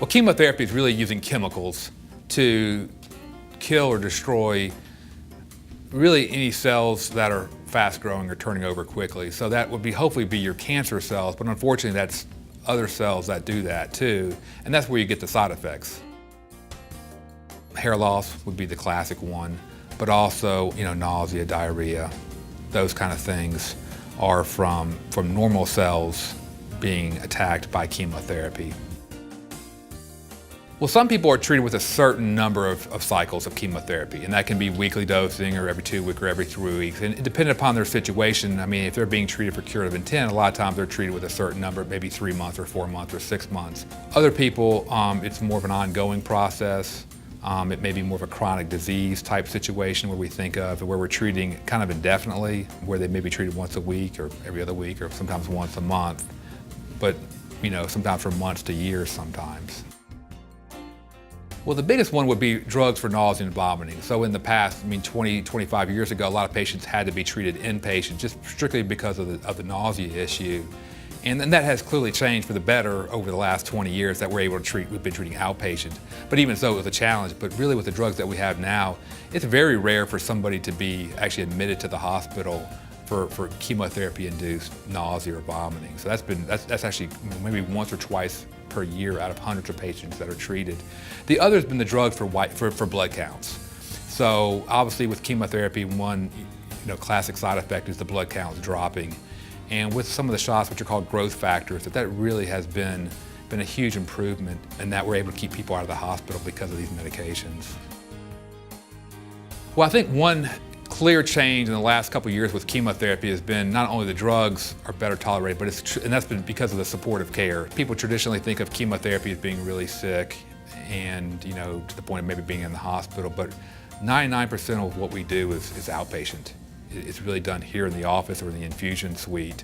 Well, chemotherapy is really using chemicals to kill or destroy really any cells that are fast growing or turning over quickly. So that would be hopefully be your cancer cells, but unfortunately that's other cells that do that too, and that's where you get the side effects. Hair loss would be the classic one, but also, nausea, diarrhea, those kind of things are from normal cells being attacked by chemotherapy. Well, some people are treated with a certain number of cycles of chemotherapy, and that can be weekly dosing or every 2 weeks or every 3 weeks. And depending upon their situation, if they're being treated for curative intent, a lot of times they're treated with a certain number, maybe 3 months or 4 months or 6 months. Other people, it's more of an ongoing process. It may be more of a chronic disease type situation where we think of, where we're treating kind of indefinitely, where they may be treated once a week or every other week or sometimes once a month, but sometimes for months to years sometimes. Well, the biggest one would be drugs for nausea and vomiting. So in the past, 20, 25 years ago, a lot of patients had to be treated inpatient just strictly because of the nausea issue. And then that has clearly changed for the better over the last 20 years that we're able to treat. We've been treating outpatient. But even so, it was a challenge. But really with the drugs that we have now, it's very rare for somebody to be actually admitted to the hospital for chemotherapy-induced nausea or vomiting. So that's actually maybe once or twice per year out of hundreds of patients that are treated. The other has been the drug for blood counts. So obviously with chemotherapy, one classic side effect is the blood counts dropping. And with some of the shots, which are called growth factors, that really has been a huge improvement in that we're able to keep people out of the hospital because of these medications. Well, I think one clear change in the last couple of years with chemotherapy has been not only the drugs are better tolerated, but and that's been because of the supportive care. People traditionally think of chemotherapy as being really sick and to the point of maybe being in the hospital, but 99% of what we do is outpatient. It's really done here in the office or in the infusion suite.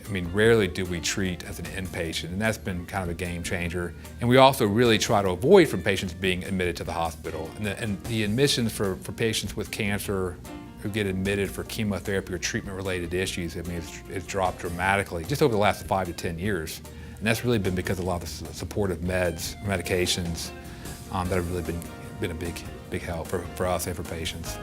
Rarely do we treat as an inpatient, and that's been kind of a game changer. And we also really try to avoid from patients being admitted to the hospital. And the admissions for patients with cancer who get admitted for chemotherapy or treatment-related issues, it's dropped dramatically just over the last 5 to 10 years. And that's really been because of a lot of the supportive medications that have really been a big help for us and for patients.